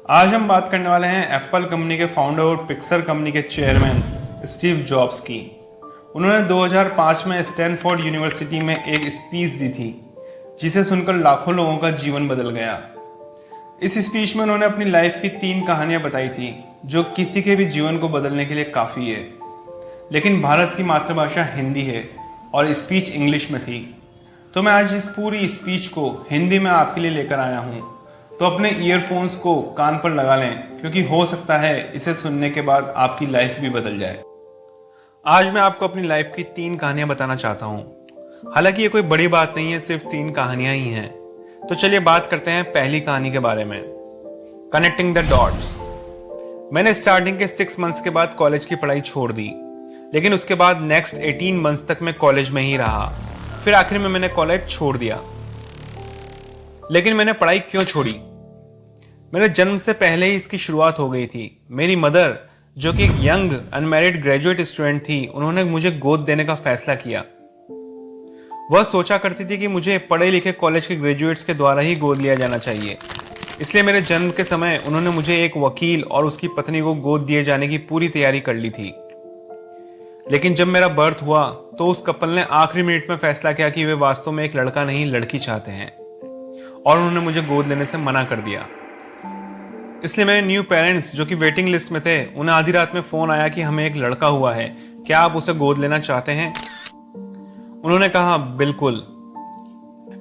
आज हम बात करने वाले हैं एप्पल कंपनी के फाउंडर और पिक्सर कंपनी के चेयरमैन स्टीव जॉब्स की। उन्होंने 2005 में स्टैनफोर्ड यूनिवर्सिटी में एक स्पीच दी थी जिसे सुनकर लाखों लोगों का जीवन बदल गया। इस स्पीच में उन्होंने अपनी लाइफ की 3 कहानियां बताई थी जो किसी के भी जीवन को बदलने के लिए काफ़ी है। लेकिन भारत की मातृभाषा हिंदी है और स्पीच इंग्लिश में थी, तो मैं आज इस पूरी स्पीच को हिंदी में आपके लिए लेकर आया हूँ। तो अपने ईयरफोन्स को कान पर लगा लें, क्योंकि हो सकता है इसे सुनने के बाद आपकी लाइफ भी बदल जाए। आज मैं आपको अपनी लाइफ की 3 कहानियां बताना चाहता हूँ। हालांकि ये कोई बड़ी बात नहीं है, सिर्फ 3 कहानियां ही हैं। तो चलिए बात करते हैं पहली कहानी के बारे में, कनेक्टिंग द डॉट्स। मैंने स्टार्टिंग के 6 मंथ्स के बाद कॉलेज की पढ़ाई छोड़ दी, लेकिन उसके बाद नेक्स्ट 18 मंथ्स तक मैं कॉलेज में ही रहा। फिर आखिर में मैंने कॉलेज छोड़ दिया। लेकिन मैंने पढ़ाई क्यों छोड़ी? मेरे जन्म से पहले ही इसकी शुरुआत हो गई थी। मेरी मदर, जो कि एक यंग अनमैरिड ग्रेजुएट स्टूडेंट थी, उन्होंने मुझे गोद देने का फैसला किया। वह सोचा करती थी कि मुझे पढ़े लिखे कॉलेज के ग्रेजुएट्स के द्वारा ही गोद लिया जाना चाहिए। इसलिए मेरे जन्म के समय उन्होंने मुझे एक वकील और उसकी पत्नी को गोद दिए जाने की पूरी तैयारी कर ली थी। लेकिन जब मेरा बर्थ हुआ तो उस कपल ने आखिरी मिनट में फैसला किया कि वे वास्तव में एक लड़का नहीं लड़की चाहते हैं, और उन्होंने मुझे गोद लेने से मना कर दिया। इसलिए मेरे न्यू पेरेंट्स, जो कि वेटिंग लिस्ट में थे, उन्हें आधी रात में फोन आया कि हमें एक लड़का हुआ है, क्या आप उसे गोद लेना चाहते हैं? उन्होंने कहा बिल्कुल।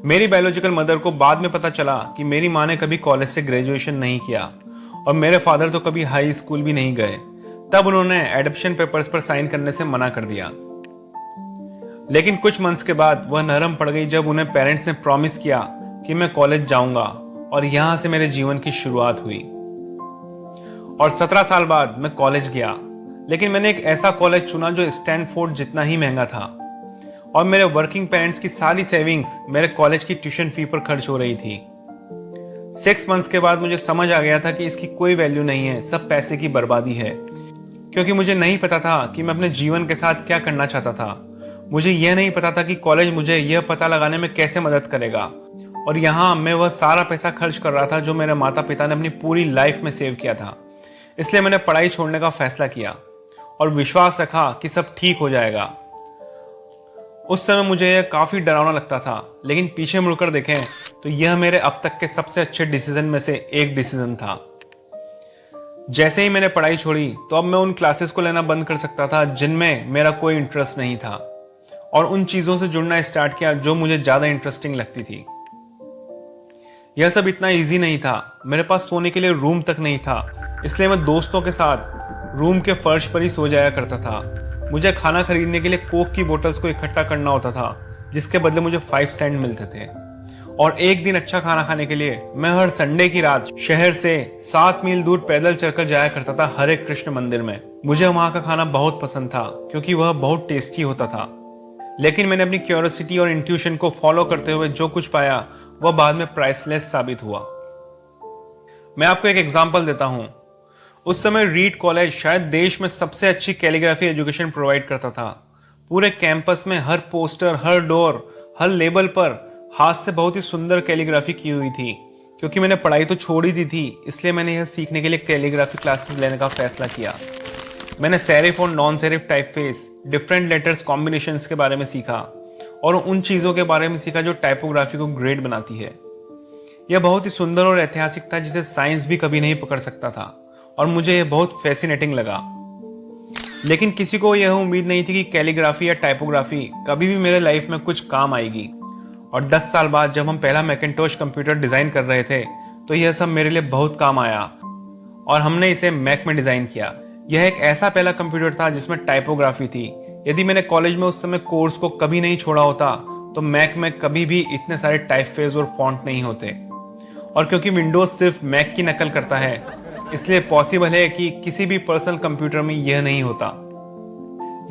मेरी बायोलॉजिकल मदर को बाद में पता चला कि मेरी माँ ने कभी कॉलेज से ग्रेजुएशन नहीं किया और मेरे फादर तो कभी हाई स्कूल भी नहीं गए। तब उन्होंने एडॉप्शन पेपर्स पर साइन करने से मना कर दिया। लेकिन कुछ मंथ्स के बाद वह नरम पड़ गई जब उन्हें पेरेंट्स ने प्रॉमिस किया कि मैं कॉलेज जाऊंगा, और यहां से मेरे जीवन की शुरुआत हुई। और 17 साल बाद मैं कॉलेज गया, लेकिन मैंने एक ऐसा कॉलेज चुना जो स्टैनफोर्ड जितना ही महंगा था, और मेरे वर्किंग पेरेंट्स की सारी सेविंग्स मेरे कॉलेज की ट्यूशन फी पर खर्च हो रही थी। 6 मंथ्स के बाद मुझे समझ आ गया था कि इसकी कोई वैल्यू नहीं है, सब पैसे की बर्बादी है। क्योंकि मुझे नहीं पता था कि मैं अपने जीवन के साथ क्या करना चाहता था। मुझे यह नहीं पता था कि कॉलेज मुझे यह पता लगाने में कैसे मदद करेगा, और यहाँ मैं वह सारा पैसा खर्च कर रहा था जो मेरे माता पिता ने अपनी पूरी लाइफ में सेव किया था। इसलिए मैंने पढ़ाई छोड़ने का फैसला किया और विश्वास रखा कि सब ठीक हो जाएगा। उस समय मुझे यह काफ़ी डरावना लगता था, लेकिन पीछे मुड़कर देखें तो यह मेरे अब तक के सबसे अच्छे डिसीजन में से एक डिसीजन था। जैसे ही मैंने पढ़ाई छोड़ी तो अब मैं उन क्लासेस को लेना बंद कर सकता था जिनमें मेरा कोई इंटरेस्ट नहीं था, और उन चीज़ों से जुड़ना स्टार्ट किया जो मुझे ज़्यादा इंटरेस्टिंग लगती थी। यह सब इतना इजी नहीं था। मेरे पास सोने के लिए रूम तक नहीं था, इसलिए मैं दोस्तों के साथ रूम के फर्श पर ही सो जाया करता था। मुझे खाना खरीदने के लिए कोक की बोतल्स को इकट्ठा करना होता था, जिसके बदले मुझे 5 सेंट मिलते थे। और एक दिन अच्छा खाना खाने के लिए मैं हर संडे की रात शहर से 7 मील दूर पैदल चलकर जाया करता था हरे कृष्ण मंदिर में। मुझे वहां का खाना बहुत पसंद था क्योंकि वह बहुत टेस्टी होता था। लेकिन मैंने अपनी क्यूरियोसिटी और इंट्यूशन को फॉलो करते हुए जो कुछ पाया वह बाद में प्राइसलेस साबित हुआ। मैं आपको एक एग्जांपल देता हूं। उस समय रीड कॉलेज शायद देश में सबसे अच्छी कैलीग्राफी एजुकेशन प्रोवाइड करता था। पूरे कैंपस में हर पोस्टर, हर डोर, हर लेबल पर हाथ से बहुत ही सुंदर कैलीग्राफी की हुई थी। क्योंकि मैंने पढ़ाई तो छोड़ ही दी थी, इसलिए मैंने यह सीखने के लिए कैलीग्राफी क्लासेस लेने का फैसला किया। मैंने सेरिफ और non serif typeface, different letters combinations के बारे में सीखा, और उन चीज़ों के बारे में सीखा जो टाइपोग्राफी को ग्रेट बनाती है। यह बहुत ही सुंदर और ऐतिहासिक था, जिसे साइंस भी कभी नहीं पकड़ सकता था, और मुझे यह बहुत फैसिनेटिंग लगा। लेकिन किसी को यह उम्मीद नहीं थी कि कैलीग्राफी या टाइपोग्राफी कभी भी मेरे लाइफ में कुछ काम आएगी। और 10 साल बाद जब हम पहला मैकिन्टोश कंप्यूटर डिज़ाइन कर रहे थे तो यह सब मेरे लिए बहुत काम आया, और हमने इसे मैक में डिज़ाइन किया। यह एक ऐसा पहला कंप्यूटर था जिसमें टाइपोग्राफी थी। यदि मैंने कॉलेज में उस समय कोर्स को कभी नहीं छोड़ा होता तो मैक में कभी भी इतने सारे टाइपफेस और फॉन्ट नहीं होते। और क्योंकि विंडोज सिर्फ मैक की नकल करता है, इसलिए पॉसिबल है कि किसी भी पर्सनल कंप्यूटर में यह नहीं होता।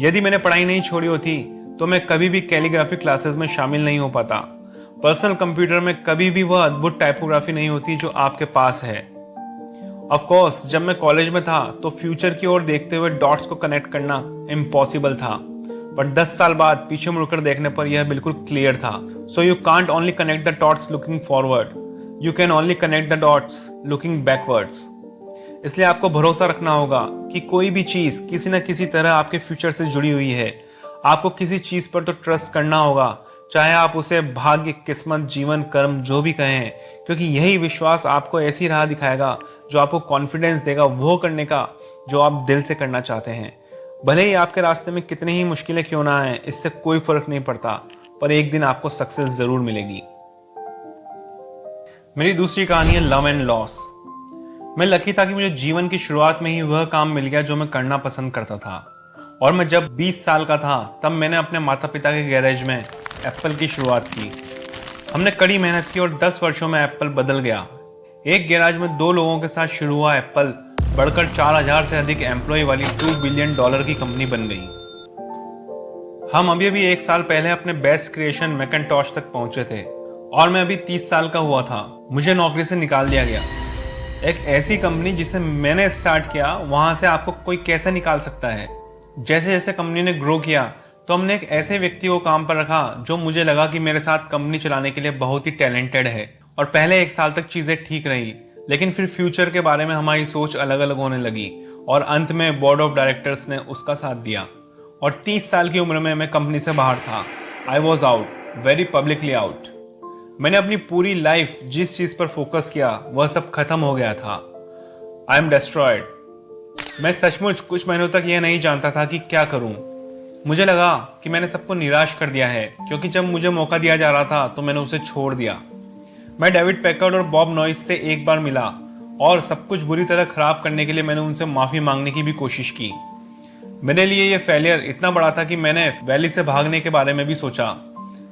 यदि मैंने पढ़ाई नहीं छोड़ी होती तो मैं कभी भी कैलीग्राफी क्लासेस में शामिल नहीं हो पाता। पर्सनल कंप्यूटर में कभी भी वह अद्भुत टाइपोग्राफी नहीं होती जो आपके पास है। ऑफ कोर्स जब मैं कॉलेज में था तो फ्यूचर की ओर देखते हुए डॉट्स को कनेक्ट करना इम्पॉसिबल था, पर 10 साल बाद पीछे मुड़कर देखने पर यह बिल्कुल क्लियर था। So you can't only connect the dots looking forward, you can only connect the dots looking backwards. इसलिए आपको भरोसा रखना होगा कि कोई भी चीज किसी न किसी तरह आपके फ्यूचर से जुड़ी हुई है। आपको किसी चीज पर तो ट्रस्ट करना होगा, चाहे आप उसे भाग्य, किस्मत, जीवन, कर्म जो भी कहें, क्योंकि यही विश्वास आपको ऐसी राह दिखाएगा जो आपको कॉन्फिडेंस देगा वो करने का जो आप दिल से करना चाहते हैं। भले ही आपके रास्ते में कितनी ही मुश्किलें क्यों ना आए, इससे कोई फर्क नहीं पड़ता, पर एक दिन आपको सक्सेस जरूर मिलेगी। मेरी दूसरी कहानी है लव एंड लॉस। मैं लकी था कि मुझे जीवन की शुरुआत में ही वह काम मिल गया जो मैं करना पसंद करता था। और मैं जब 20 साल का था तब मैंने अपने माता पिता के गैरेज में एप्पल की शुरुआत की। हमने कड़ी मेहनत की और 10 वर्षों में एप्पल बदल गया। एक गैराज में 2 लोगों के साथ शुरू हुआ एप्पल बढ़कर 4000 से अधिक एम्प्लॉय वाली $2 बिलियन की कंपनी बन गई। हम अभी 1 साल पहले अपने बेस्ट क्रिएशन मैकिन्टॉश तक पहुंचे थे और मैं अभी 30 साल का हुआ था। मुझे नौकरी से निकाल दिया गया। एक ऐसी कंपनी जिसे मैंने स्टार्ट किया, वहां से आपको कोई कैसे निकाल सकता है। जैसे जैसे कंपनी ने ग्रो किया तो हमने एक ऐसे व्यक्ति को काम पर रखा जो मुझे लगा कि मेरे साथ कंपनी चलाने के लिए बहुत ही टैलेंटेड है। और पहले 1 साल तक चीजें ठीक रही, लेकिन फिर फ्यूचर के बारे में हमारी सोच अलग अलग होने लगी और अंत में बोर्ड ऑफ डायरेक्टर्स ने उसका साथ दिया। और 30 साल की उम्र में मैं कंपनी से बाहर था। I was out, very publicly out. मैंने अपनी पूरी लाइफ जिस चीज पर फोकस किया वह सब खत्म हो गया था। I am destroyed. मैं सचमुच कुछ महीनों तक यह नहीं जानता था कि क्या करूं। मुझे लगा कि मैंने सबको निराश कर दिया है, क्योंकि जब मुझे मौका दिया जा रहा था तो मैंने उसे छोड़ दिया। मैं डेविड पैकर्ड और बॉब नॉइस से एक बार मिला और सब कुछ बुरी तरह खराब करने के लिए मैंने उनसे माफी मांगने की भी कोशिश की। मेरे लिए यह फेलियर इतना बड़ा था कि मैंने वैली से भागने के बारे में भी सोचा,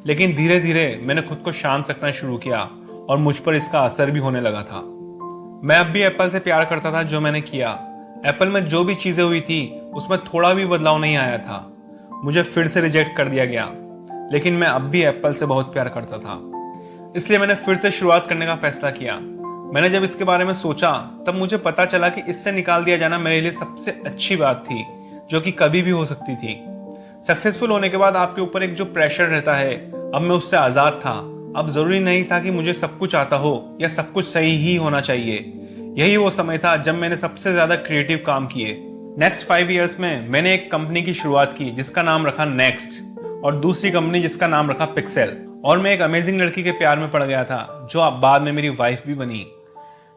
लेकिन धीरे धीरे मैंने खुद को शांत रखना शुरू किया और मुझ पर इसका असर भी होने लगा था। मैं अब भी एप्पल से प्यार करता था जो मैंने किया। एप्पल में जो भी चीजें हुई थी उसमें थोड़ा भी बदलाव नहीं आया था। मुझे फिर से रिजेक्ट कर दिया गया, लेकिन मैं अब भी एप्पल से बहुत प्यार करता था। इसलिए मैंने फिर से शुरुआत करने का फैसला किया। मैंने जब इसके बारे में सोचा तब मुझे पता चला कि इससे निकाल दिया जाना मेरे लिए सबसे अच्छी बात थी जो कि कभी भी हो सकती थी। सक्सेसफुल होने के बाद आपके ऊपर एक जो प्रेशर रहता है, अब मैं उससे आजाद था। अब जरूरी नहीं था कि मुझे सब कुछ आता हो या सब कुछ सही ही होना चाहिए। यही वो समय था जब मैंने सबसे ज्यादा क्रिएटिव काम किए। नेक्स्ट 5 इयर्स में मैंने एक कंपनी की शुरुआत की जिसका नाम रखा नेक्स्ट, और दूसरी कंपनी जिसका नाम रखा पिक्सेल। और मैं एक अमेजिंग लड़की के प्यार में पड़ गया था जो अब बाद में मेरी वाइफ भी बनी।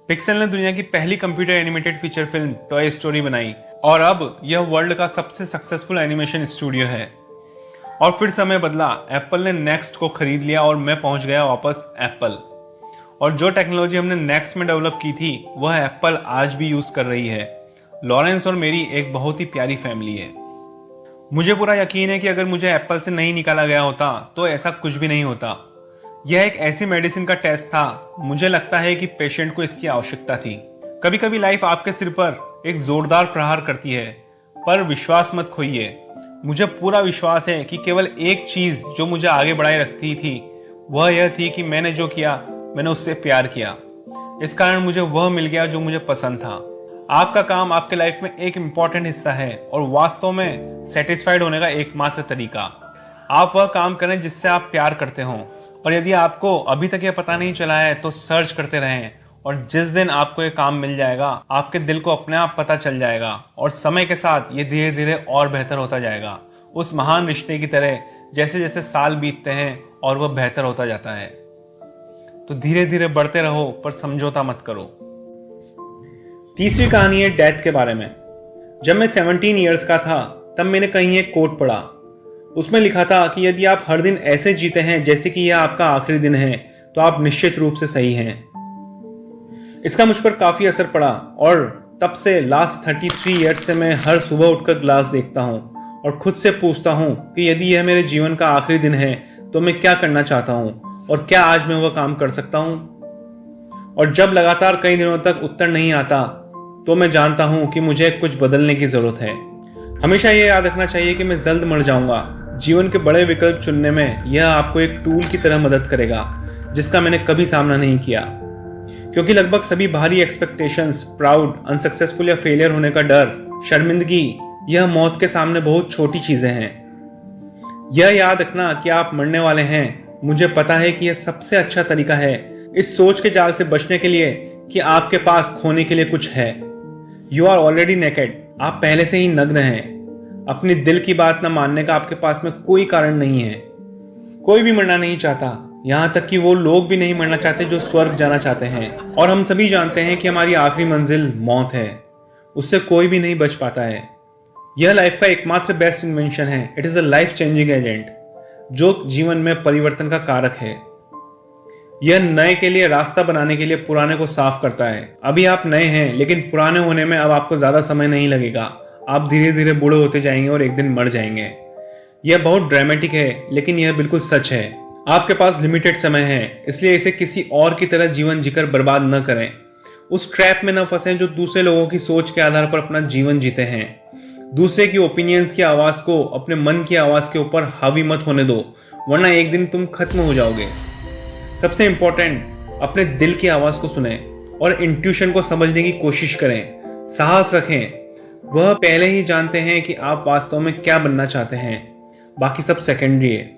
पिक्सेल ने दुनिया की पहली computer animated feature film toy story बनाई और अब यह वर्ल्ड का सबसे सक्सेसफुल एनिमेशन स्टूडियो है। और फिर समय बदला, एप्पल ने नेक्स्ट को खरीद लिया और मैं पहुंच गया वापस एप्पल। और जो टेक्नोलॉजी हमने नेक्स्ट में डेवलप की थी वह एप्पल आज भी यूज कर रही है। लॉरेंस और मेरी एक बहुत ही प्यारी फैमिली है। मुझे पूरा यकीन है कि अगर मुझे एप्पल से नहीं निकाला गया होता तो ऐसा कुछ भी नहीं होता। यह एक ऐसी मेडिसिन का टेस्ट था, मुझे लगता है कि पेशेंट को इसकी आवश्यकता थी। कभी कभी लाइफ आपके सिर पर एक जोरदार प्रहार करती है, पर विश्वास मत खोइए। मुझे पूरा विश्वास है कि केवल एक चीज जो मुझे आगे बढ़ाए रखती थी वह यह थी कि मैंने जो किया मैंने उससे प्यार किया। इस कारण मुझे वह मिल गया जो मुझे पसंद था। आपका काम आपके लाइफ में एक इंपॉर्टेंट हिस्सा है और वास्तव में सेटिस्फाइड होने का एकमात्र तरीका। आप वह काम करें जिससे आप प्यार करते हो। और यदि आपको अभी तक यह पता नहीं चला है तो सर्च करते रहें, और जिस दिन आपको ये काम मिल जाएगा आपके दिल को अपने आप पता चल जाएगा और समय के साथ ये धीरे धीरे और बेहतर होता जाएगा, उस महान रिश्ते की तरह जैसे जैसे साल बीतते हैं और वह बेहतर होता जाता है। तो धीरे धीरे बढ़ते रहो पर समझौता मत करो। तीसरी कहानी है डेथ के बारे में। जब मैं 17 इयर्स का था तब मैंने कहीं एक कोट पढ़ा। उसमें लिखा था कि यदि आप हर दिन ऐसे जीते हैं जैसे कि यह आपका आखिरी दिन है तो आप निश्चित रूप से सही हैं। इसका मुझ पर काफी असर पड़ा और तब से लास्ट 33 इयर्स से मैं हर सुबह उठकर ग्लास देखता हूँ और खुद से पूछता हूँ कि यदि यह मेरे जीवन का आखिरी दिन है तो मैं क्या करना चाहता हूँ और क्या आज मैं वह काम कर सकता हूँ। और जब लगातार कई दिनों तक उत्तर नहीं आता तो मैं जानता हूँ कि मुझे कुछ बदलने की जरूरत है। हमेशा यह याद रखना चाहिए कि मैं जल्द मर जाऊंगा। जीवन के बड़े विकल्प चुनने में यह आपको एक टूल की तरह मदद करेगा जिसका मैंने कभी सामना नहीं किया, क्योंकि लगभग सभी भारी एक्सपेक्टेशंस, प्राउड, अनसक्सेसफुल या फेलियर होने का डर, शर्मिंदगी, यह मौत के सामने बहुत छोटी चीजें हैं। यह याद रखना कि आप मरने वाले हैं, मुझे पता है कि यह सबसे अच्छा तरीका है इस सोच के जाल से बचने के लिए कि आपके पास खोने के लिए कुछ है। यू आर ऑलरेडी नेकेड, आप पहले से ही नग्न हैं। अपनी दिल की बात न मानने का आपके पास में कोई कारण नहीं है। कोई भी मरना नहीं चाहता, यहाँ तक कि वो लोग भी नहीं मरना चाहते जो स्वर्ग जाना चाहते हैं। और हम सभी जानते हैं कि हमारी आखिरी मंजिल मौत है, उससे कोई भी नहीं बच पाता है। यह लाइफ का एकमात्र बेस्ट इन्वेंशन है। It is a life changing agent जो जीवन में परिवर्तन का कारक है। यह नए के लिए रास्ता बनाने के लिए पुराने को साफ करता है। अभी आप नए हैं, लेकिन पुराने होने में अब आपको ज्यादा समय नहीं लगेगा। आप धीरे धीरे बूढ़े होते जाएंगे और एक दिन मर जाएंगे। यह बहुत ड्रामेटिक है, लेकिन यह बिल्कुल सच है। आपके पास लिमिटेड समय है, इसलिए इसे किसी और की तरह जीवन जीकर बर्बाद न करें। उस ट्रैप में न फंसें जो दूसरे लोगों की सोच के आधार पर अपना जीवन जीते हैं। दूसरे की ओपिनियंस की आवाज को अपने मन की आवाज के ऊपर हावी मत होने दो, वरना एक दिन तुम खत्म हो जाओगे। सबसे इंपॉर्टेंट, अपने दिल की आवाज को सुने और इंट्यूशन को समझने की कोशिश करें। साहस रखें। वह पहले ही जानते हैं कि आप वास्तव में क्या बनना चाहते हैं, बाकी सब सेकेंडरी है।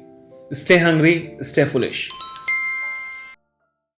Stay hungry, stay foolish.